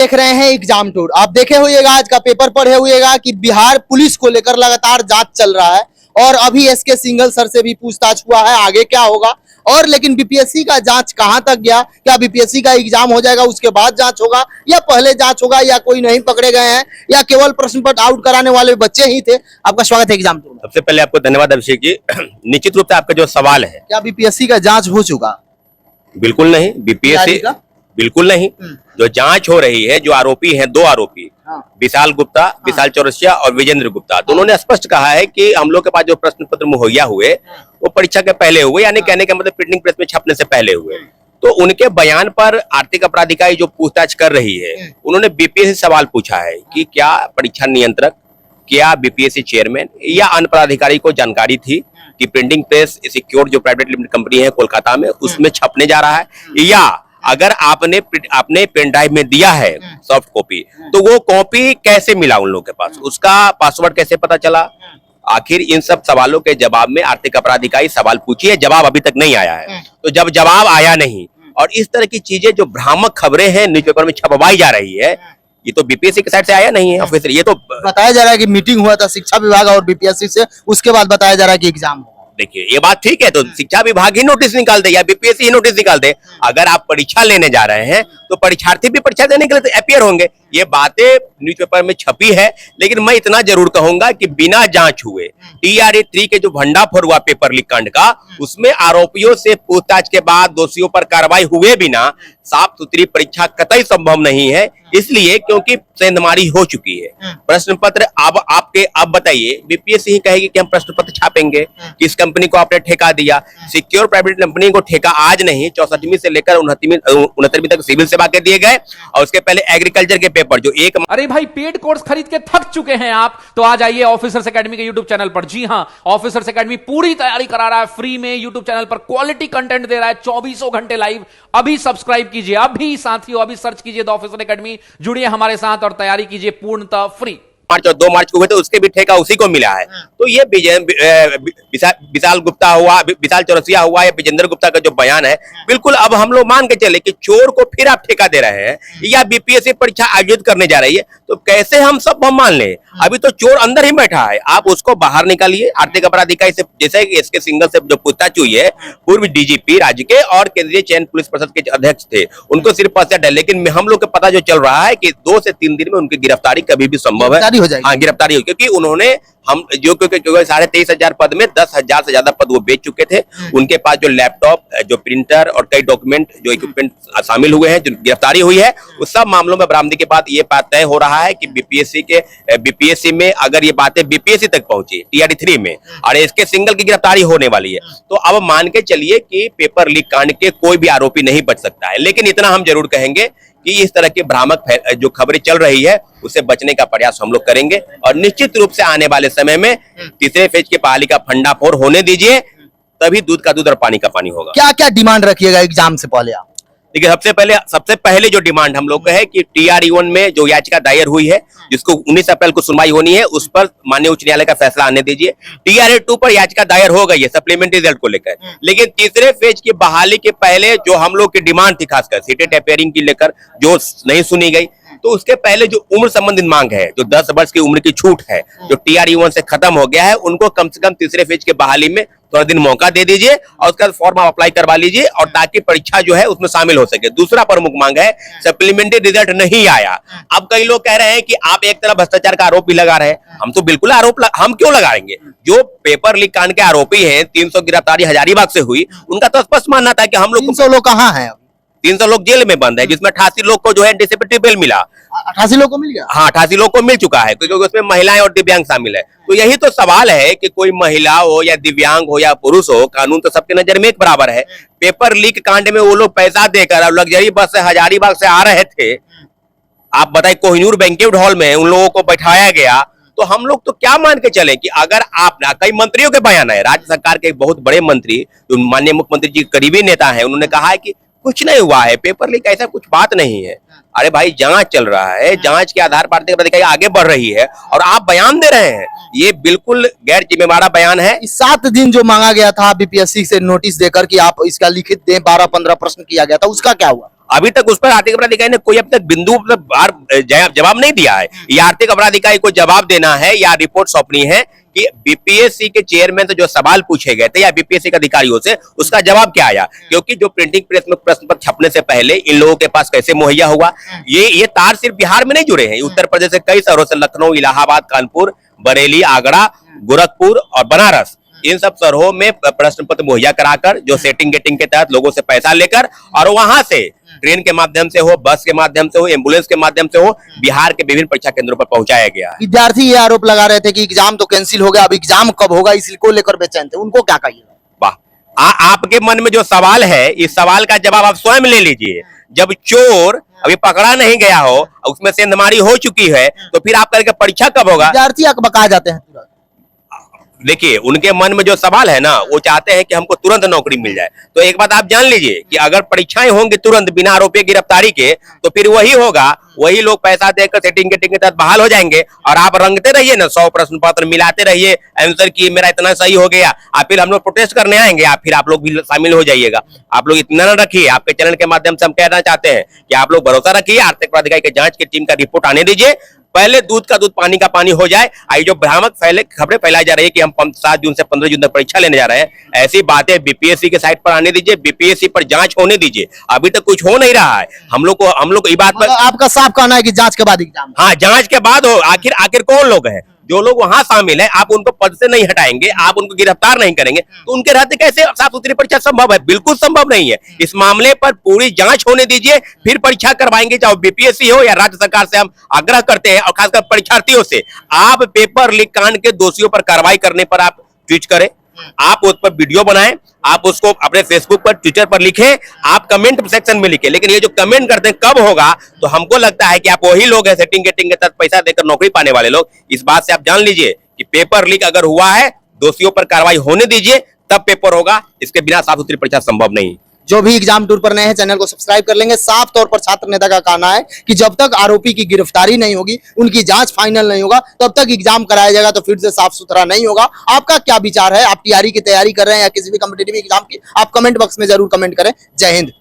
देख रहे हैं एग्जाम टूर। आप देखे होइएगा, आज का पेपर पढ़े होइएगा कि बिहार पुलिस को लेकर लगातार जांच चल रहा है और अभी एसके सिंघल सर से भी पूछताछ हुआ है, आगे क्या होगा। और लेकिन बीपीएससी का जांच कहां तक गया, क्या बीपीएससी का एग्जाम हो जाएगा उसके बाद जांच होगा या पहले जांच होगा, या कोई नहीं पकड़े गए हैं या केवल प्रश्न पत्र आउट कराने वाले बच्चे ही थे। आपका स्वागत है एग्जाम टूर। सबसे पहले आपको धन्यवाद अभिषेक जी। निश्चित रूप से आपका जो सवाल है, क्या बीपीएससी का जांच हो चुका? बिल्कुल नहीं। बीपीएससी बिल्कुल नहीं। जो जांच हो रही है, जो आरोपी हैं, दो आरोपी, विशाल गुप्ता, विशाल चौरसिया और विजेंद्र गुप्ता, दोनों ने स्पष्ट कहा है कि हम लोग के पास जो प्रश्न पत्र मुहैया हुए वो परीक्षा के पहले हुए, यानी कहने का मतलब प्रिंटिंग प्रेस में छपने से पहले हुए। तो उनके बयान पर आर्थिक अपराध इकाई जो पूछताछ कर रही है, उन्होंने बीपीएससी से सवाल पूछा है कि क्या परीक्षा नियंत्रक, क्या बीपीएससी चेयरमैन या अन्य पदाधिकारी को जानकारी थी कि प्रिंटिंग प्रेस सिक्योर जो प्राइवेट लिमिटेड कंपनी है कोलकाता में, उसमें छपने जा रहा है, या अगर आपने पेन ड्राइव में दिया है सॉफ्ट कॉपी, तो वो कॉपी कैसे मिला उन लोगों के पास, उसका पासवर्ड कैसे पता चला। आखिर इन सब सवालों के जवाब में आर्थिक अपराध इकाई सवाल पूछी है, जवाब अभी तक नहीं आया है। तो जब जवाब आया नहीं और इस तरह की चीजें जो भ्रामक खबरें हैं न्यूज़पेपर में छपवाई जा रही है, ये तो बीपीएससी की साइड से आया नहीं है ऑफिशियल। ये तो बताया जा रहा है कि मीटिंग हुआ था शिक्षा विभाग और बीपीएससी से, उसके बाद बताया जा रहा है कि एग्जाम होगा। देखिए, ये बात ठीक है, तो शिक्षा विभाग ही नोटिस निकाल दे या बीपीएससी ही नोटिस निकाल दे। अगर आप परीक्षा लेने जा रहे हैं तो परीक्षार्थी भी परीक्षा देने के लिए अपियर होंगे। ये बातें न्यूज़पेपर में छपी है, लेकिन मैं इतना जरूर कहूंगा कि बिना जांच हुए TRA 3 के जो भंडाफोड़ हुआ पेपर लीक कांड का, उसमें आरोपियों से पूछताछ के बाद दोषियों पर कार्रवाई हुए बिना साफ सुथरी परीक्षा कतई संभव नहीं है। इसलिए क्योंकि सेंधमारी हो चुकी है। प्रश्न पत्र अब बताइए, बीपीएससी ही कहेगी कि हम प्रश्न पत्र छापेंगे, किस कंपनी को आपने ठेका दिया। सिक्योर प्राइवेट कंपनी को ठेका आज नहीं, 64वीं से लेकर 69वीं तक सिविल सेवा के दिए गए, और उसके पहले एग्रीकल्चर के पेपर जो एक। अरे भाई, पेड कोर्स खरीद के थक चुके हैं आप, तो आ जाइए ऑफिसर्स एकेडमी के यूट्यूब चैनल पर। जी हां, ऑफिसर्स एकेडमी पूरी तैयारी करा रहा है फ्री में यूट्यूब चैनल पर, क्वालिटी कंटेंट दे रहा है 24 घंटे लाइव। अभी सब्सक्राइब कीजिए, अभी साथियों, अभी सर्च कीजिए द ऑफिसर एकेडमी, जुड़िए हमारे साथ और तैयारी कीजिए पूर्णतः फ्री। मार्च और 2 मार्च को हुए थे, उसके भी ठेका उसी को मिला है। तो ये विशाल गुप्ता हुआ, विशाल चौरसिया हुआ, या विजेंद्र गुप्ता का जो बयान है, बिल्कुल अब हम लोग मान के चले कि चोर को फिर आप ठेका दे रहे हैं या बीपीएससी परीक्षा आयोजित करने जा रही है, तो कैसे हम सब मान लें। अभी तो चोर अंदर ही बैठा है, आप उसको बाहर निकालिए। आर्थिक अपराध इकाई से, जैसे एसके सिंघल से जो पूछताछ हुई है, पूर्व डीजीपी राज्य के और केंद्रीय चयन पुलिस परिषद के अध्यक्ष थे, उनको सिर्फ पद है, लेकिन हम लोग को पता जो चल रहा है कि 2 से 3 दिन में उनकी गिरफ्तारी कभी भी संभव है। हाँ, गिरफ्तारी हो, क्योंकि उन्होंने हम जो 23,500 पद में 10,000 से ज्यादा पद वो बेच चुके थे। उनके पास जो लैपटॉप, जो प्रिंटर और कई डॉक्यूमेंट, जो इक्विपमेंट शामिल हुए हैं, जो गिरफ्तारी हुई है, उस सब मामलों में बरामदी के बाद ये बात तय हो रहा है कि बीपीएससी में अगर ये बातें बीपीएससी तक पहुंची TRA 3 में, और इसके सिंगल की गिरफ्तारी होने वाली है, तो अब मान के चलिए कि पेपर लीक कांड के कोई भी आरोपी नहीं बच सकता है। लेकिन इतना हम जरूर कहेंगे कि इस तरह की भ्रामक जो खबरें चल रही है, उससे बचने का प्रयास हम लोग करेंगे, और निश्चित रूप से आने वाले समय में तीसरे फेज की बहाली का भंडाफोड़ होने दीजिए, तभी दूध का दूध और पानी का पानी होगा। क्या क्या डिमांड रखिएगा एग्जाम से पहले आप? देखिए, सबसे पहले जो डिमांड हम लोग का है कि TRA 1 में जो याचिका दायर हुई है, जिसको 19 अप्रैल को सुनवाई होनी है, उस पर माननीय उच्च न्यायालय का फैसला आने दीजिए। TRA 2 पर याचिका दायर हो गई है सप्लीमेंट्री रिजल्ट को लेकर, लेकिन तीसरे फेज की बहाली के पहले जो हम लोग की डिमांड थी, खासकर सीटेड अपेयरिंग की लेकर, जो नहीं सुनी गई, तो उसके पहले जो उम्र संबंधित मांग है, जो 10 वर्ष की उम्र की छूट है, जो TRA 1 से खत्म हो गया है, उनको कम से कम तीसरे फेज के बहाली में थोड़ा दिन मौका दे दीजिए, और उसका फॉर्म आप अप्लाई करवा लीजिए, और ताकि परीक्षा जो है उसमें शामिल हो सके। दूसरा प्रमुख मांग है, सप्लीमेंट्री रिजल्ट नहीं आया। अब कई लोग कह रहे हैं कि आप एक तरफ भ्रष्टाचार का आरोप भी लगा रहे हैं, हम तो बिल्कुल हम क्यों लगाएंगे। जो पेपर लीक कांड के आरोपी हैं, 300 गिरफ्तारी हजारीबाग से हुई, उनका तो स्पष्ट मानना था कि हम लोग 300 लोग कहाँ हैं? 300 लोग जेल में बंद है, जिसमें 88 लोग को जो है एंटीसिपेटरी बेल मिला। 88 लोग को मिल गया? हाँ, 88 लोग को मिल चुका है, क्योंकि उसमें महिलाएं और दिव्यांग शामिल है। तो यही तो सवाल है कि कोई महिला हो या दिव्यांग हो या पुरुष हो, कानून तो सबके नजर में एक बराबर है। पेपर लीक कांड में वो लोग पैसा देकर और लग्जरी बस से हजारीबाग से आ रहे थे, आप बताइए, कोहिनूर बैंक्वेट हॉल में उन लोगों को बैठाया गया। तो हम लोग तो क्या मान के चले कि अगर आप, कई मंत्रियों के बयान है, राज्य सरकार के बहुत बड़े मंत्री, जो माननीय मुख्यमंत्री जी करीबी नेता है, उन्होंने कहा है कि कुछ नहीं हुआ है, पेपर लीक ऐसा कुछ बात नहीं है। अरे भाई, जांच चल रहा है, जांच के आधार पर आगे बढ़ रही है, और आप बयान दे रहे हैं, ये बिल्कुल गैर जिम्मेवार बयान है। 7 दिन जो मांगा गया था बीपीएससी से नोटिस देकर कि आप इसका लिखित दें, 12-15 प्रश्न किया गया था, उसका क्या हुआ? अभी तक उस पर आर्थिक अपराध इकाई ने कोई अब तक बिंदु मतलब जवाब नहीं दिया है। ये आर्थिक अपराध इकाई को जवाब देना है या रिपोर्ट सौंपनी है कि बीपीएससी के चेयरमैन से जो सवाल पूछे गए थे या बीपीएससी के अधिकारियों से, उसका जवाब क्या आया। क्योंकि जो प्रिंटिंग प्रेस में प्रश्न पत्र छपने से पहले इन लोगों के पास कैसे मुहैया हुआ, ये तार सिर्फ बिहार में नहीं जुड़े हैं, उत्तर प्रदेश से कई शहरों से, लखनऊ, इलाहाबाद, कानपुर, बरेली, आगरा, गोरखपुर और बनारस, इन सब शहरों में प्रश्न पत्र मुहैया कराकर जो सेटिंग गेटिंग के तहत लोगों से पैसा लेकर और वहां से ट्रेन के माध्यम से हो, बस के माध्यम से हो, एम्बुलेंस के माध्यम से हो, बिहार के विभिन्न परीक्षा केंद्रों पर पहुंचाया गया है। विद्यार्थी ये आरोप लगा रहे थे कि एग्जाम तो कैंसिल हो गया, अब एग्जाम कब होगा इसको लेकर बेचैन थे, उनको क्या कहिएगा? वाह, आपके मन में जो सवाल है, इस सवाल का जवाब आप स्वयं ले लीजिए। जब चोर अभी पकड़ा नहीं गया हो, उसमें सेंधमारी हो चुकी है, तो फिर आप करेंगे परीक्षा कब होगा? विद्यार्थी अकबका जाते हैं तुरंत। देखिए, उनके मन में जो सवाल है ना, वो चाहते हैं कि हमको तुरंत नौकरी मिल जाए। तो एक बात आप जान लीजिए कि अगर परीक्षाएं होंगी तुरंत बिना आरोपी गिरफ्तारी के, तो फिर वही होगा, वही लोग पैसा देकर सेटिंग गेटिंग के तहत बहाल हो जाएंगे और आप रंगते रहिए ना, 100 प्रश्न पत्र मिलाते रहिए, आंसर की मेरा इतना सही हो गया, आप फिर हम लोग प्रोटेस्ट करने आएंगे, आप फिर आप लोग भी शामिल हो जाइएगा। आप लोग इतना न रखिए। आपके चैनल के माध्यम से हम कहना चाहते हैं कि आप लोग भरोसा रखिए, आर्थिक अपराध इकाई की जांच की टीम का रिपोर्ट आने दीजिए। पहले दूध का दूध पानी का पानी हो जाए। आई जो भ्रामक खबरें फैलाई जा रही है कि हम 7 जून से 15 जून तक परीक्षा लेने जा रहे हैं, ऐसी बातें बीपीएससी के साइट पर आने दीजिए, बीपीएससी पर जांच होने दीजिए। अभी तक कुछ हो नहीं रहा है। हम लोग को इस बात पर आपका साफ कहना है कि जांच के बाद एग्जाम? हाँ, जांच के बाद हो। आखिर कौन लोग हैं जो लोग वहां शामिल है? आप उनको पद से नहीं हटाएंगे, आप उनको गिरफ्तार नहीं करेंगे, तो उनके रहते कैसे साफ सुथरी परीक्षा संभव है? बिल्कुल संभव नहीं है। इस मामले पर पूरी जांच होने दीजिए, फिर परीक्षा करवाएंगे, चाहे बीपीएससी हो या राज्य सरकार से हम आग्रह करते हैं, और खासकर परीक्षार्थियों से, आप पेपर लीक कांड के दोषियों पर कार्रवाई करने पर आप ट्वीट करें, आप उस पर वीडियो बनाएं, आप उसको अपने फेसबुक पर, ट्विटर पर लिखें, आप कमेंट सेक्शन में लिखें। लेकिन ये जो कमेंट करते हैं कब होगा, तो हमको लगता है कि आप वही लोग हैं सेटिंग गेटिंग के तहत पैसा देकर नौकरी पाने वाले लोग। इस बात से आप जान लीजिए कि पेपर लीक अगर हुआ है, दोषियों पर कार्रवाई होने दीजिए, तब पेपर होगा। इसके बिना साफ सुथरी परीक्षा संभव नहीं। जो भी एग्जाम टूर पर नए हैं, चैनल को सब्सक्राइब कर लेंगे। साफ तौर पर छात्र नेता का कहना है कि जब तक आरोपी की गिरफ्तारी नहीं होगी, उनकी जांच फाइनल नहीं होगा, तब तक एग्जाम कराया जाएगा, तो फिर से साफ सुथरा नहीं होगा। आपका क्या विचार है? आप टीआरई की तैयारी कर रहे हैं या किसी भी कॉम्पिटिटिव एग्जाम की? आप कमेंट बॉक्स में जरूर कमेंट करें। जय हिंद।